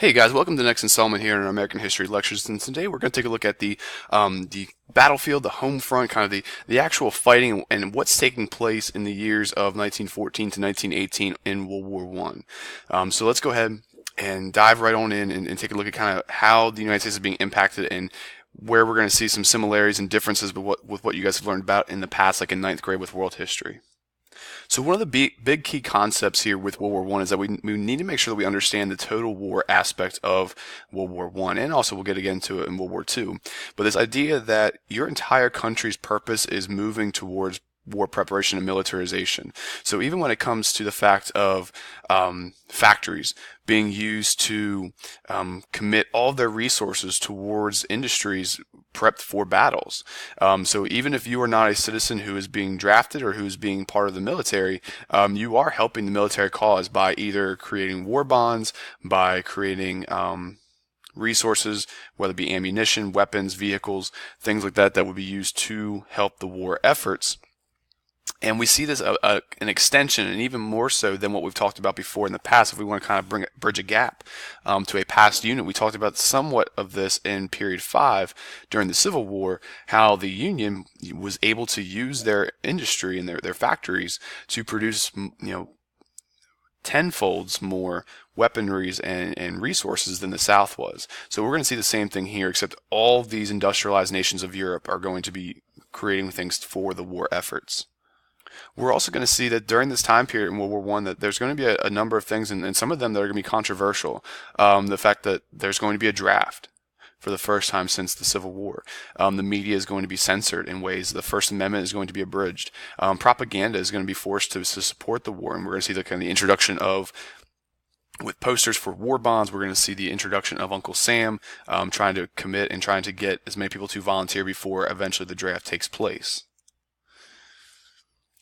Hey guys, welcome to the next installment here in our American History Lectures, and today we're going to take a look at the battlefield, the home front, kind of the actual fighting and what's taking place in the years of 1914 to 1918 in World War One. So let's go ahead and dive right on in and take a look at kind of how the United States is being impacted and where we're going to see some similarities and differences with what you guys have learned about in the past, like in ninth grade with world history. So one of the big key concepts here with World War One is that we need to make sure that we understand the total war aspect of World War One, and also we'll get again to it in World War Two. But this idea that your entire country's purpose is moving towards war preparation and militarization. So even when it comes to the fact of factories being used to commit all of their resources towards industries prepped for battles. So even if you are not a citizen who is being drafted or who's being part of the military, you are helping the military cause by either creating war bonds, by creating resources, whether it be ammunition, weapons, vehicles, things like that would be used to help the war efforts. And we see this an extension, and even more so than what we've talked about before in the past. If we want to kind of bridge a gap to a past unit, we talked about somewhat of this in period 5 during the Civil War, how the Union was able to use their industry and their factories to produce, tenfolds more weaponries and resources than the South was. So we're going to see the same thing here, except all of these industrialized nations of Europe are going to be creating things for the war efforts. We're also going to see that during this time period in World War One, that there's going to be a number of things, and some of them that are going to be controversial. The fact that there's going to be a draft for the first time since the Civil War. The media is going to be censored in ways. The First Amendment is going to be abridged. Propaganda is going to be forced to support the war, and we're going to see the kind of the introduction of with posters for war bonds. We're going to see the introduction of Uncle Sam trying to commit and trying to get as many people to volunteer before eventually the draft takes place.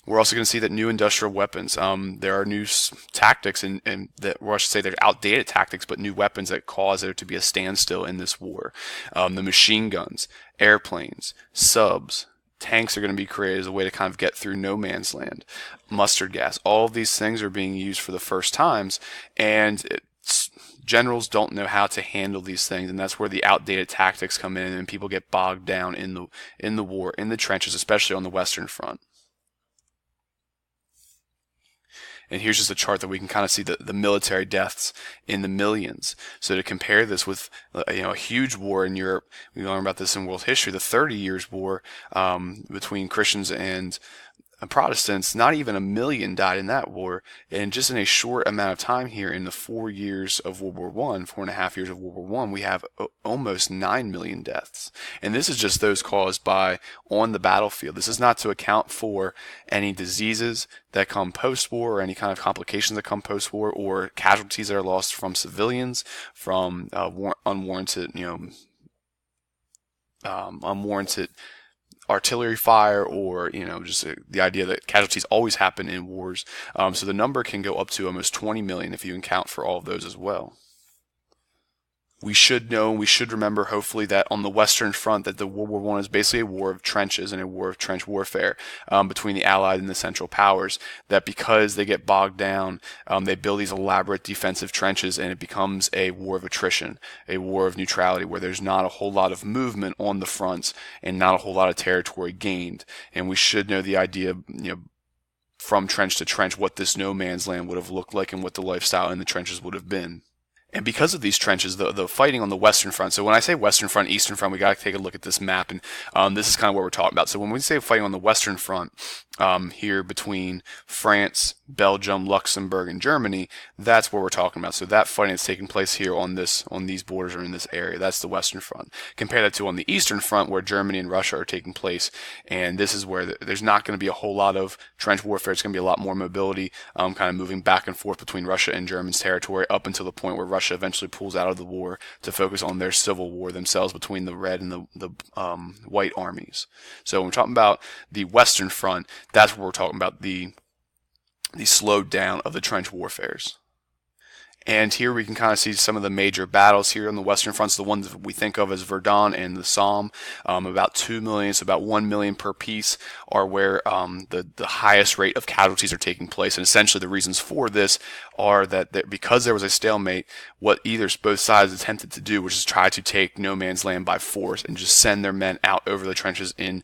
We're also going to see that new industrial weapons, there are new tactics, and that, or I should say, they're outdated tactics, but new weapons that cause there to be a standstill in this war. The machine guns, airplanes, subs, tanks are going to be created as a way to kind of get through no man's land. Mustard gas, all of these things are being used for the first times, and generals don't know how to handle these things, and that's where the outdated tactics come in, and people get bogged down in the war, in the trenches, especially on the Western Front. And here's just a chart that we can kind of see the military deaths in the millions. So to compare this with a huge war in Europe, we learn about this in world history, the 30 Years' War between Christians and Protestants. Not even 1 million died in that war, and just in a short amount of time here, in the 4 years of World War One, 4.5 years of World War One, we have almost 9 million deaths, and this is just those caused by on the battlefield. This is not to account for any diseases that come post-war, or any kind of complications that come post-war, or casualties that are lost from civilians, from unwarranted, unwarranted artillery fire, or just the idea that casualties always happen in wars. So the number can go up to almost 20 million if you account for all of those as well. We should know, we should remember, hopefully, that on the Western Front, that the World War One is basically a war of trenches and a war of trench warfare between the Allied and the Central Powers. That because they get bogged down, they build these elaborate defensive trenches, and it becomes a war of attrition, a war of neutrality, where there's not a whole lot of movement on the fronts and not a whole lot of territory gained. And we should know the idea, from trench to trench, what this no man's land would have looked like and what the lifestyle in the trenches would have been. And because of these trenches, the fighting on the Western Front, so when I say Western Front, Eastern Front, we got to take a look at this map, and this is kind of what we're talking about. So when we say fighting on the Western Front, here between France, Belgium, Luxembourg, and Germany, that's what we're talking about. So that fighting is taking place here on these borders, or in this area. That's the Western Front. Compare that to on the Eastern Front, where Germany and Russia are taking place, and this is where there's not going to be a whole lot of trench warfare. It's going to be a lot more mobility, kind of moving back and forth between Russia and German's territory, up until the point where Russia eventually pulls out of the war to focus on their civil war themselves between the Red and the White armies. So when we're talking about the Western Front, that's what we're talking about, the slowed down of the trench warfares. And here we can kind of see some of the major battles here on the Western Fronts. The ones that we think of as Verdun and the Somme, about 2 million, so about 1 million per piece, are where the highest rate of casualties are taking place. And essentially the reasons for this are that because there was a stalemate, what both sides attempted to do, which is try to take no man's land by force and just send their men out over the trenches in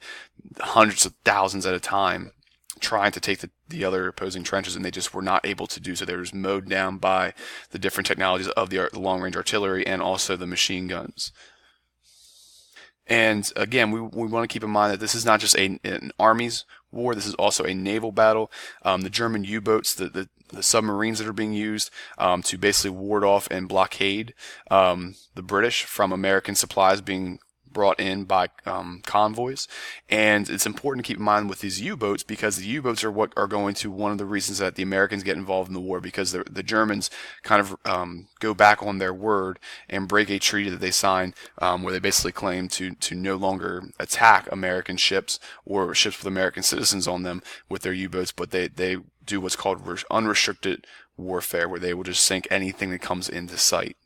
hundreds of thousands at a time, trying to take the other opposing trenches, and they just were not able to do so. They were mowed down by the different technologies of the long-range artillery and also the machine guns. And again, we want to keep in mind that this is not just an army's war, this is also a naval battle. The German U-boats, the submarines that are being used to basically ward off and blockade the British from American supplies being brought in by convoys. And it's important to keep in mind with these U-boats, because the U-boats are what are going to one of the reasons that the Americans get involved in the war, because the Germans kind of go back on their word and break a treaty that they signed, where they basically claim to no longer attack American ships or ships with American citizens on them with their U-boats, but they do what's called unrestricted warfare, where they will just sink anything that comes into sight.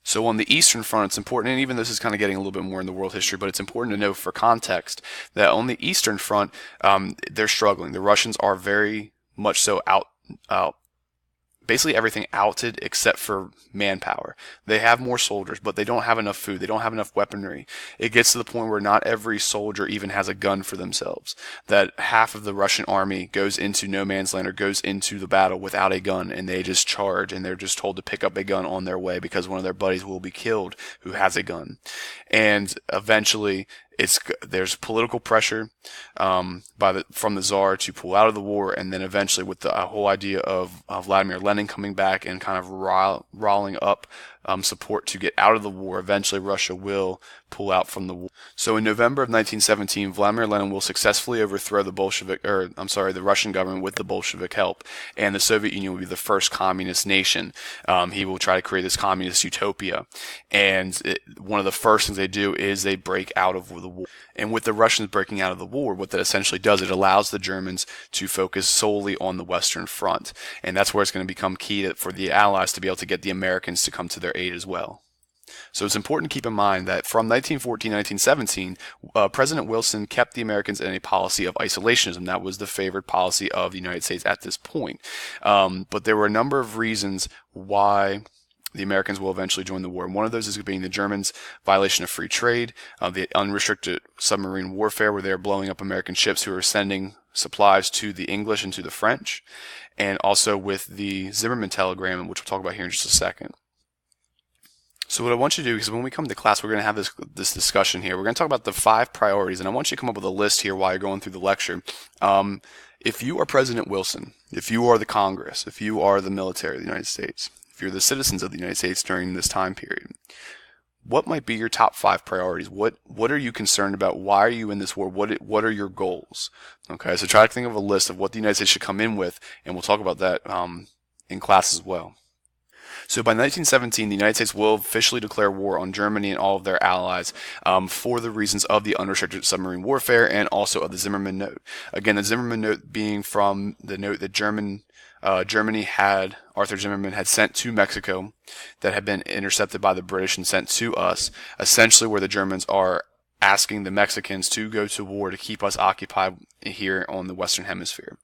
So on the Eastern Front, it's important, and even this is kind of getting a little bit more into world history, but it's important to know for context that on the Eastern Front, they're struggling. The Russians are very much so out basically everything outed except for manpower. They have more soldiers, but they don't have enough food. They don't have enough weaponry. It gets to the point where not every soldier even has a gun for themselves. That half of the Russian army goes into no man's land or goes into the battle without a gun, and they just charge, and they're just told to pick up a gun on their way because one of their buddies will be killed who has a gun. And eventually there's political pressure from the Tsar to pull out of the war, and then eventually with the whole idea of Vladimir Lenin coming back and kind of rolling up support to get out of the war, eventually Russia will pull out from the war. So in November of 1917, Vladimir Lenin will successfully overthrow the Russian government with the Bolshevik help, and the Soviet Union will be the first communist nation. He will try to create this communist utopia, and one of the first things they do is they break out of the war. And with the Russians breaking out of the war, what that essentially does, it allows the Germans to focus solely on the Western Front, and that's where it's going to become key for the Allies to be able to get the Americans to come to their aid as well. So it's important to keep in mind that from 1914 to 1917, President Wilson kept the Americans in a policy of isolationism. That was the favored policy of the United States at this point. But there were a number of reasons why the Americans will eventually join the war. And one of those is being the Germans' violation of free trade, the unrestricted submarine warfare where they're blowing up American ships who are sending supplies to the English and to the French, and also with the Zimmermann telegram, which we'll talk about here in just a second. So what I want you to do, because when we come to class, we're going to have this discussion here. We're going to talk about the 5 priorities, and I want you to come up with a list here while you're going through the lecture. If you are President Wilson, if you are the Congress, if you are the military of the United States, if you're the citizens of the United States during this time period, what might be your top 5 priorities? What are you concerned about? Why are you in this war? What are your goals? Okay, so try to think of a list of what the United States should come in with, and we'll talk about that in class as well. So by 1917, the United States will officially declare war on Germany and all of their allies for the reasons of the unrestricted submarine warfare and also of the Zimmermann Note. Again, the Zimmermann Note being from the note that Arthur Zimmermann had sent to Mexico that had been intercepted by the British and sent to us, essentially where the Germans are asking the Mexicans to go to war to keep us occupied here on the Western Hemisphere.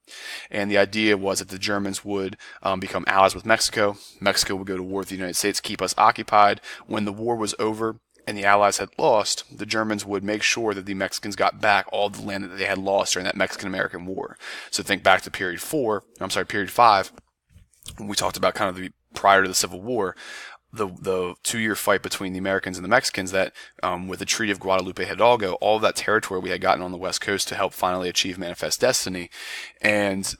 And the idea was that the Germans would become allies with Mexico. Mexico would go to war with the United States, keep us occupied. When the war was over and the Allies had lost, the Germans would make sure that the Mexicans got back all the land that they had lost during that Mexican-American War. So think back to period 5, when we talked about kind of prior to the Civil War, the 2-year fight between the Americans and the Mexicans that with the Treaty of Guadalupe Hidalgo, all of that territory we had gotten on the West Coast to help finally achieve Manifest Destiny, and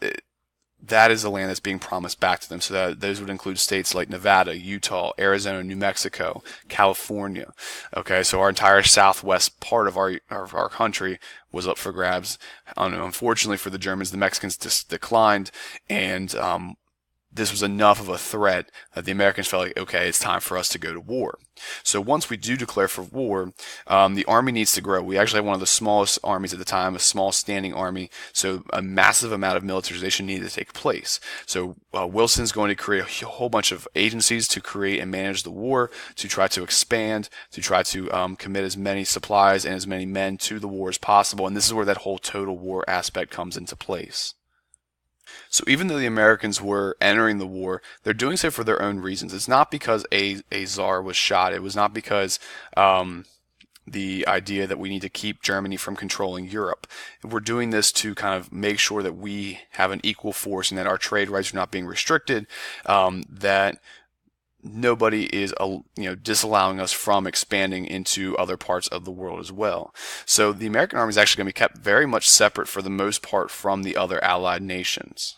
that is the land that's being promised back to them. So that those would include states like Nevada, Utah, Arizona, New Mexico, California. Okay, so our entire southwest part of our country was up for grabs. Unfortunately for the Germans, the Mexicans declined, and this was enough of a threat that the Americans felt like, okay, it's time for us to go to war. So once we do declare for war, the army needs to grow. We actually have one of the smallest armies at the time, a small standing army. So a massive amount of militarization needed to take place. So Wilson's going to create a whole bunch of agencies to create and manage the war, to try to expand, to try to commit as many supplies and as many men to the war as possible. And this is where that whole total war aspect comes into place. So even though the Americans were entering the war, they're doing so for their own reasons. It's not because a czar was shot. It was not because the idea that we need to keep Germany from controlling Europe. We're doing this to kind of make sure that we have an equal force and that our trade rights are not being restricted, that nobody is disallowing us from expanding into other parts of the world as well. So the American army is actually going to be kept very much separate for the most part from the other allied nations.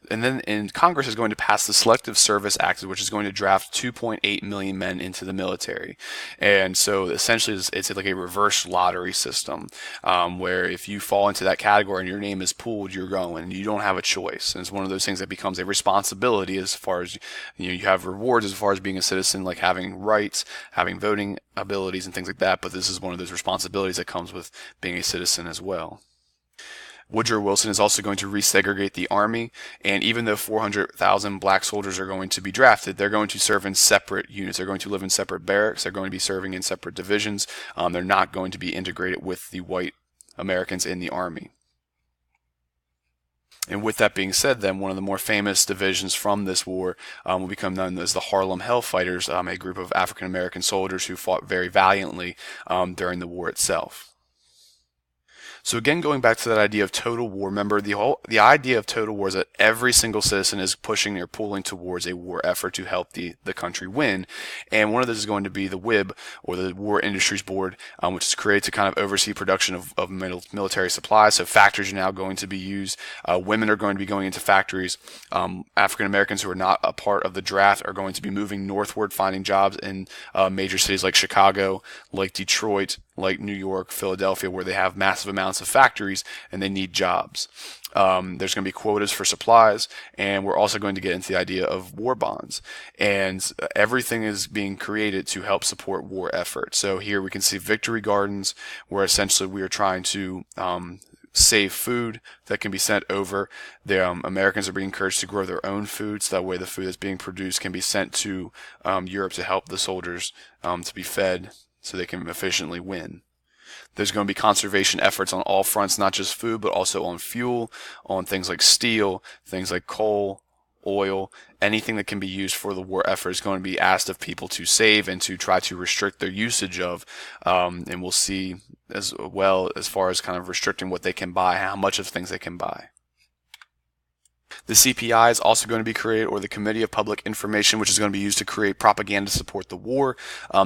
And then Congress is going to pass the Selective Service Act, which is going to draft 2.8 million men into the military. And so essentially it's like a reverse lottery system, where if you fall into that category and your name is pooled, you're going. You don't have a choice. And it's one of those things that becomes a responsibility as far as you have rewards as far as being a citizen, like having rights, having voting abilities and things like that. But this is one of those responsibilities that comes with being a citizen as well. Woodrow Wilson is also going to resegregate the army, and even though 400,000 black soldiers are going to be drafted, they're going to serve in separate units. They're going to live in separate barracks. They're going to be serving in separate divisions. They're not going to be integrated with the white Americans in the army. And with that being said, then one of the more famous divisions from this war will become known as the Harlem Hellfighters, a group of African American soldiers who fought very valiantly during the war itself. So again, going back to that idea of total war, remember the idea of total war is that every single citizen is pushing or pulling towards a war effort to help the country win. And one of those is going to be the WIB, or the War Industries Board, which is created to kind of oversee production of military supplies. So factories are now going to be used. Women are going to be going into factories. African Americans who are not a part of the draft are going to be moving northward, finding jobs in major cities like Chicago, like Detroit, like New York, Philadelphia, where they have massive amounts of factories and they need jobs. There's going to be quotas for supplies, and we're also going to get into the idea of war bonds. And everything is being created to help support war efforts. So here we can see victory gardens, where essentially we are trying to save food that can be sent over. The Americans are being encouraged to grow their own food, so that way the food that's being produced can be sent to Europe to help the soldiers to be fed, so they can efficiently win. There's going to be conservation efforts on all fronts, not just food, but also on fuel, on things like steel, things like coal, oil, anything that can be used for the war effort is going to be asked of people to save and to try to restrict their usage of. And we'll see as well as far as kind of restricting what they can buy, how much of things they can buy. The CPI is also going to be created, or the Committee of Public Information, which is going to be used to create propaganda to support the war.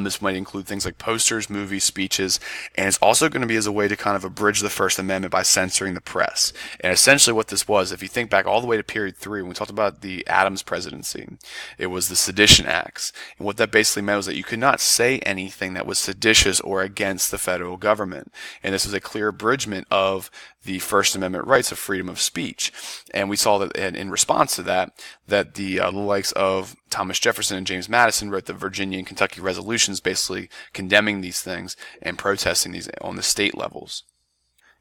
This might include things like posters, movies, speeches, and it's also going to be as a way to kind of abridge the First Amendment by censoring the press. And essentially what this was, if you think back all the way to period 3, when we talked about the Adams presidency, it was the Sedition Acts. And what that basically meant was that you could not say anything that was seditious or against the federal government. And this was a clear abridgment of the First Amendment rights of freedom of speech. And we saw that in response to that, the likes of Thomas Jefferson and James Madison wrote the Virginia and Kentucky resolutions basically condemning these things and protesting these on the state levels.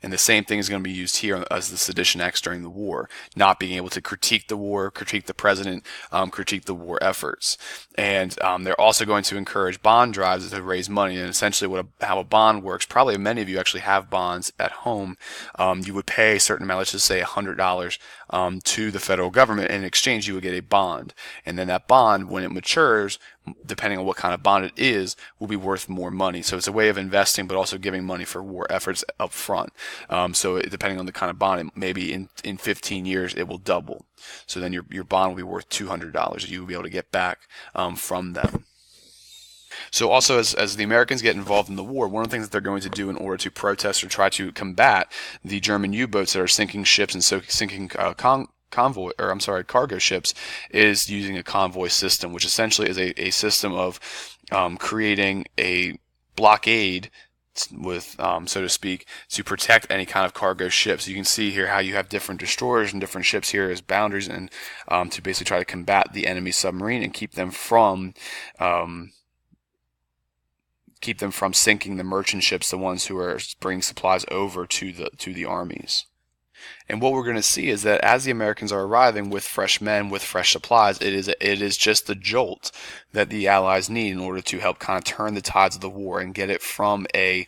And the same thing is going to be used here as the Sedition Acts during the war, not being able to critique the war, critique the president, critique the war efforts. And they're also going to encourage bond drives to raise money. And essentially how a bond works, probably many of you actually have bonds at home. You would pay a certain amount, let's just say $100 to the federal government. In exchange, you would get a bond. And then that bond, when it matures, depending on what kind of bond it is, will be worth more money. So it's a way of investing, but also giving money for war efforts up front. So depending on the kind of bond, maybe in 15 years it will double. So then your bond will be worth $200. You will be able to get back from them. So also as the Americans get involved in the war, one of the things that they're going to do in order to protest or try to combat the German U-boats that are sinking ships and sinking cargo ships is using a convoy system, which essentially is a system of creating a blockade so to speak, to protect any kind of cargo ships. You can see here how you have different destroyers and different ships here as boundaries, and to basically try to combat the enemy submarine and keep them from sinking the merchant ships, the ones who are bringing supplies over to the armies. And what we're going to see is that as the Americans are arriving with fresh men, with fresh supplies, it is just the jolt that the Allies need in order to help kind of turn the tides of the war and get it from a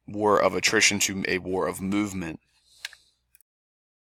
war of attrition to a war of movement.